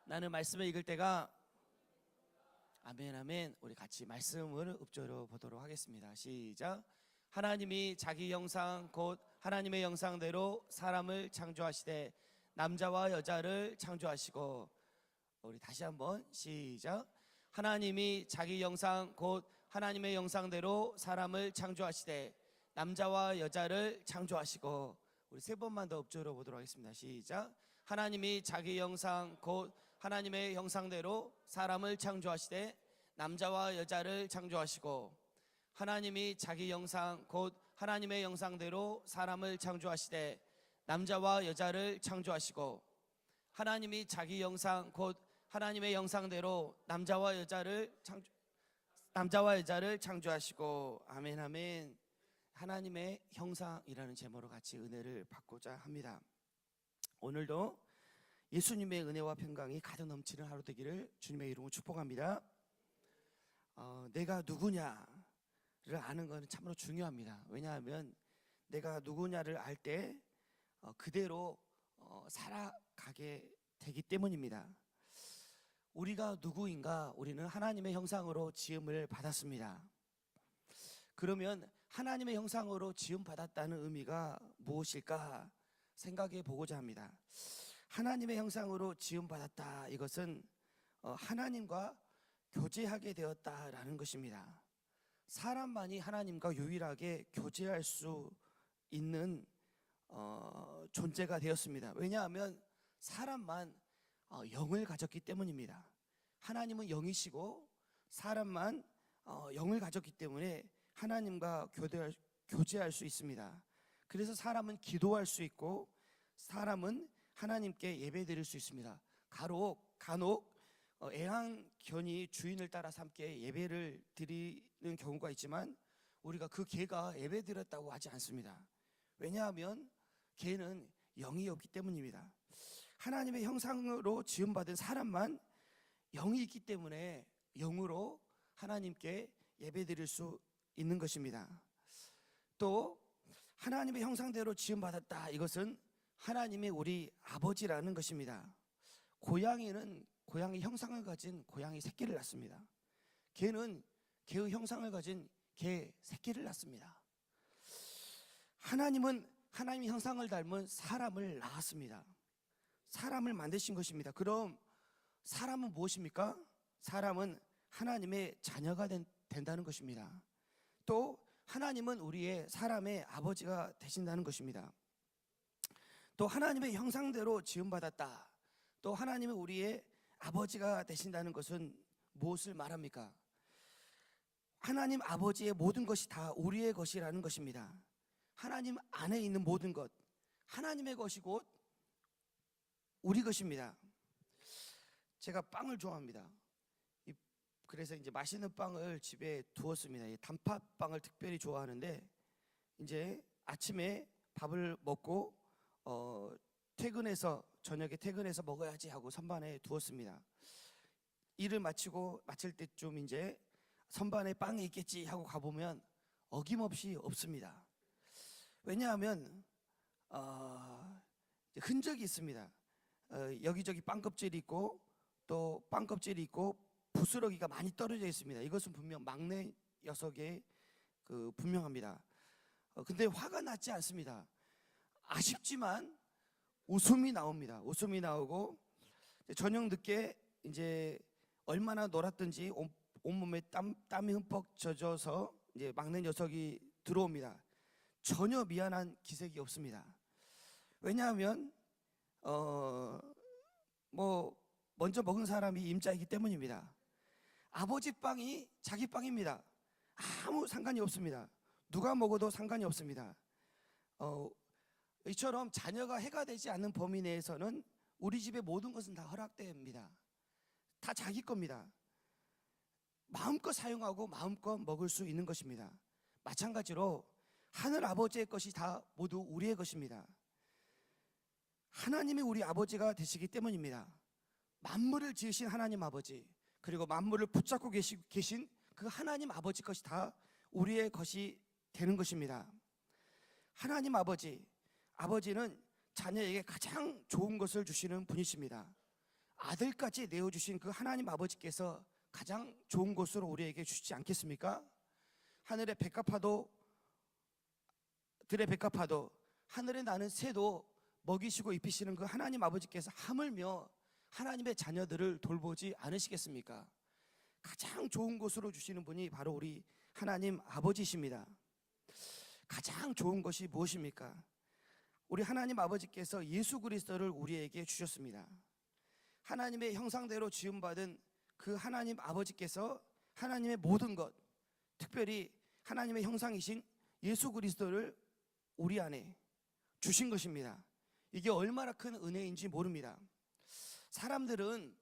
나는 말씀을 읽을 때가 아멘 아멘. 우리 같이 말씀을 읊조려 보도록 하겠습니다. 시작. 하나님이 자기 형상 곧 하나님의 형상대로 사람을 창조하시되 남자와 여자를 창조하시고. 우리 다시 한번 시작. 하나님이 자기 형상 곧 하나님의 형상대로 사람을 창조하시되 남자와 여자를 창조하시고. 우리 세 번만 더 읊조려 보도록 하겠습니다. 시작. 하나님이 자기 형상 곧 하나님의 형상대로 사람을 창조하시되 남자와 여자를 창조하시고. 하나님이 자기 형상 곧 하나님의 형상대로 사람을 창조하시되 남자와 여자를 창조하시고. 하나님이 자기 형상 곧 하나님의 형상대로 남자와 여자를 창조하시고. 아멘 아멘. 하나님의 형상이라는 제목으로 같이 은혜를 받고자 합니다. 오늘도 예수님의 은혜와 평강이 가득 넘치는 하루 되기를 주님의 이름으로 축복합니다. 내가 누구냐를 아는 것은 참으로 중요합니다. 왜냐하면 내가 누구냐를 알 때 그대로 살아가게 되기 때문입니다. 우리가 누구인가? 우리는 하나님의 형상으로 지음을 받았습니다. 그러면 하나님의 형상으로 지음받았다는 의미가 무엇일까 생각해 보고자 합니다. 하나님의 형상으로 지음받았다, 이것은 하나님과 교제하게 되었다라는 것입니다. 사람만이 하나님과 유일하게 교제할 수 있는 존재가 되었습니다. 왜냐하면 사람만 영을 가졌기 때문입니다. 하나님은 영이시고 사람만 영을 가졌기 때문에 하나님과 교제할 수 있습니다. 그래서 사람은 기도할 수 있고 사람은 하나님께 예배드릴 수 있습니다. 간혹 애완견이 주인을 따라서 함께 예배를 드리는 경우가 있지만 우리가 그 개가 예배드렸다고 하지 않습니다. 왜냐하면 개는 영이 없기 때문입니다. 하나님의 형상으로 지음받은 사람만 영이 있기 때문에 영으로 하나님께 예배드릴 수 있는 것입니다. 또 하나님의 형상대로 지음받았다, 이것은 하나님의 우리 아버지라는 것입니다. 고양이는 고양이 형상을 가진 고양이 새끼를 낳습니다. 개는 개의 형상을 가진 개 새끼를 낳습니다. 하나님은 하나님의 형상을 닮은 사람을 낳았습니다. 사람을 만드신 것입니다. 그럼 사람은 무엇입니까? 사람은 하나님의 자녀가 된다는 것입니다. 또 하나님은 우리의 사람의 아버지가 되신다는 것입니다. 또 하나님의 형상대로 지음받았다, 또 하나님은 우리의 아버지가 되신다는 것은 무엇을 말합니까? 하나님 아버지의 모든 것이 다 우리의 것이라는 것입니다. 하나님 안에 있는 모든 것, 하나님의 것이 곧 우리 것입니다. 제가 빵을 좋아합니다. 그래서 이제 맛있는 빵을 집에 두었습니다. 단팥빵을 특별히 좋아하는데 이제 아침에 밥을 먹고 저녁에 퇴근해서 먹어야지 하고 선반에 두었습니다. 일을 마칠 때쯤 이제 선반에 빵이 있겠지 하고 가보면 어김없이 없습니다. 왜냐하면 흔적이 있습니다. 여기저기 빵 껍질이 있고 또 빵 껍질이 있고 부스러기가 많이 떨어져 있습니다. 이것은 분명 막내 녀석의 분명합니다. 근데 화가 나지 않습니다. 아쉽지만 웃음이 나옵니다. 웃음이 나오고 저녁 늦게 이제 얼마나 놀았든지 온몸에 땀이 흠뻑 젖어서 이제 막내 녀석이 들어옵니다. 전혀 미안한 기색이 없습니다. 왜냐하면 먼저 먹은 사람이 임자이기 때문입니다. 아버지 빵이 자기 빵입니다. 아무 상관이 없습니다. 누가 먹어도 상관이 없습니다. 이처럼 자녀가 해가 되지 않는 범위 내에서는 우리 집의 모든 것은 다 허락됩니다. 다 자기 겁니다. 마음껏 사용하고 마음껏 먹을 수 있는 것입니다. 마찬가지로 하늘 아버지의 것이 다 모두 우리의 것입니다. 하나님이 우리 아버지가 되시기 때문입니다. 만물을 지으신 하나님 아버지, 그리고 만물을 붙잡고 계신 그 하나님 아버지 것이 다 우리의 것이 되는 것입니다. 하나님 아버지는 자녀에게 가장 좋은 것을 주시는 분이십니다. 아들까지 내어주신 그 하나님 아버지께서 가장 좋은 것으로 우리에게 주시지 않겠습니까? 하늘의 백합화도 들의 백합화도 하늘에 나는 새도 먹이시고 입히시는 그 하나님 아버지께서 하물며 하나님의 자녀들을 돌보지 않으시겠습니까? 가장 좋은 것으로 주시는 분이 바로 우리 하나님 아버지십니다. 가장 좋은 것이 무엇입니까? 우리 하나님 아버지께서 예수 그리스도를 우리에게 주셨습니다. 하나님의 형상대로 지음받은 그 하나님 아버지께서 하나님의 모든 것, 특별히 하나님의 형상이신 예수 그리스도를 우리 안에 주신 것입니다. 이게 얼마나 큰 은혜인지 모릅니다. 사람들은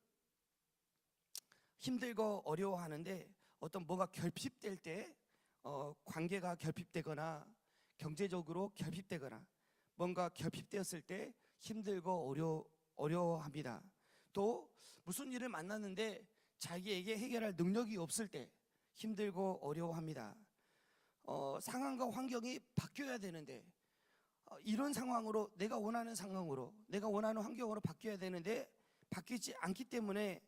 힘들고 어려워하는데 어떤 뭐가 결핍될 때 관계가 결핍되거나 경제적으로 결핍되거나 뭔가 결핍되었을 때 힘들고 어려워합니다. 또 무슨 일을 만났는데 자기에게 해결할 능력이 없을 때 힘들고 어려워합니다. 상황과 환경이 바뀌어야 되는데 이런 상황으로 내가 원하는 상황으로 내가 원하는 환경으로 바뀌어야 되는데 바뀌지 않기 때문에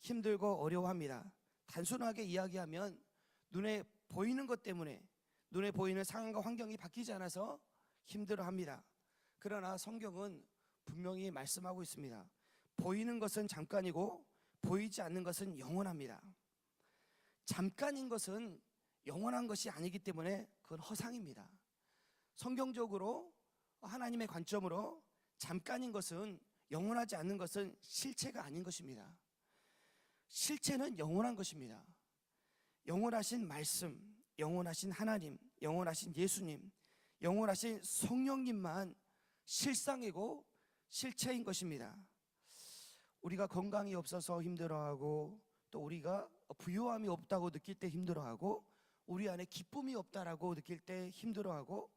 힘들고 어려워합니다. 단순하게 이야기하면 눈에 보이는 것 때문에 눈에 보이는 상황과 환경이 바뀌지 않아서 힘들어합니다. 그러나 성경은 분명히 말씀하고 있습니다. 보이는 것은 잠깐이고 보이지 않는 것은 영원합니다. 잠깐인 것은 영원한 것이 아니기 때문에 그건 허상입니다. 성경적으로 하나님의 관점으로 잠깐인 것은 영원하지 않는 것은 실체가 아닌 것입니다. 실체는 영원한 것입니다. 영원하신 말씀, 영원하신 하나님, 영원하신 예수님, 영원하신 성령님만 실상이고 실체인 것입니다. 우리가 건강이 없어서 힘들어하고 또 우리가 부요함이 없다고 느낄 때 힘들어하고 우리 안에 기쁨이 없다라고 느낄 때 힘들어하고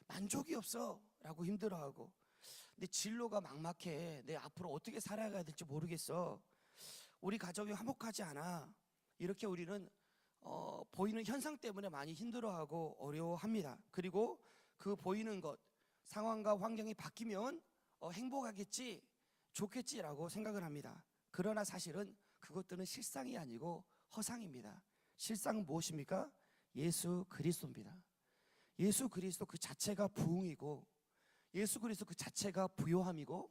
만족이 없어 라고 힘들어하고 내 진로가 막막해, 내 앞으로 어떻게 살아가야 될지 모르겠어, 우리 가정이 화목하지 않아, 이렇게 우리는 보이는 현상 때문에 많이 힘들어하고 어려워합니다. 그리고 그 보이는 것, 상황과 환경이 바뀌면 행복하겠지, 좋겠지라고 생각을 합니다. 그러나 사실은 그것들은 실상이 아니고 허상입니다. 실상은 무엇입니까? 예수 그리스도입니다. 예수 그리스도 그 자체가 부흥이고 예수 그리스도 그 자체가 부요함이고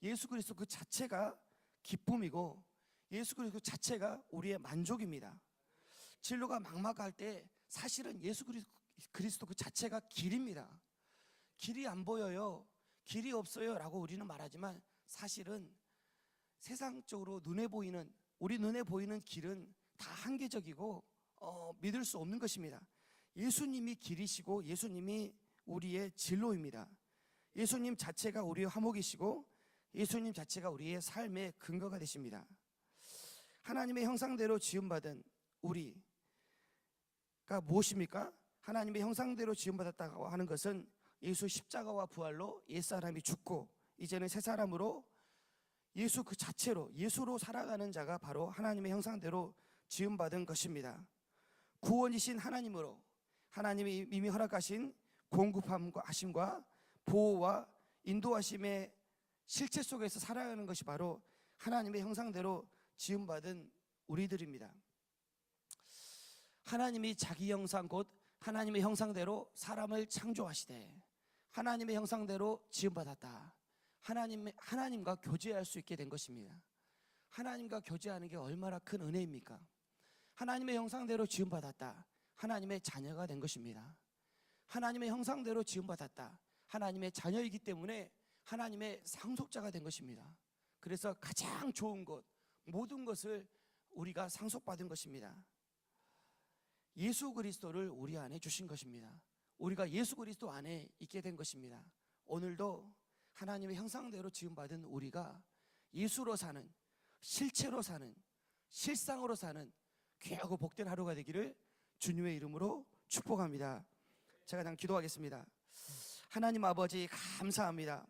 예수 그리스도 그 자체가 기쁨이고 예수 그리스도 그 자체가 우리의 만족입니다. 진로가 막막할 때 사실은 예수 그리스도 그 자체가 길입니다. 길이 안 보여요, 길이 없어요 라고 우리는 말하지만 사실은 세상적으로 우리 눈에 보이는 길은 다 한계적이고 믿을 수 없는 것입니다. 예수님이 길이시고 예수님이 우리의 진로입니다. 예수님 자체가 우리의 화목이시고 예수님 자체가 우리의 삶의 근거가 되십니다. 하나님의 형상대로 지음받은 우리가 무엇입니까? 하나님의 형상대로 지음받았다고 하는 것은 예수 십자가와 부활로 옛사람이 죽고 이제는 새 사람으로 예수 그 자체로 예수로 살아가는 자가 바로 하나님의 형상대로 지음받은 것입니다. 구원이신 하나님으로 하나님이 이미 허락하신 공급하심과 보호와 인도하심의 실체 속에서 살아가는 것이 바로 하나님의 형상대로 지음받은 우리들입니다. 하나님이 자기 형상 곧 하나님의 형상대로 사람을 창조하시되 하나님의 형상대로 지음받았다. 하나님과 교제할 수 있게 된 것입니다. 하나님과 교제하는 게 얼마나 큰 은혜입니까? 하나님의 형상대로 지음받았다. 하나님의 자녀가 된 것입니다. 하나님의 형상대로 지음받았다. 하나님의 자녀이기 때문에 하나님의 상속자가 된 것입니다. 그래서 가장 좋은 것, 모든 것을 우리가 상속받은 것입니다. 예수 그리스도를 우리 안에 주신 것입니다. 우리가 예수 그리스도 안에 있게 된 것입니다. 오늘도 하나님의 형상대로 지음받은 우리가 예수로 사는, 실체로 사는, 실상으로 사는 귀하고 복된 하루가 되기를 주님의 이름으로 축복합니다. 제가 그냥 기도하겠습니다. 하나님 아버지 감사합니다.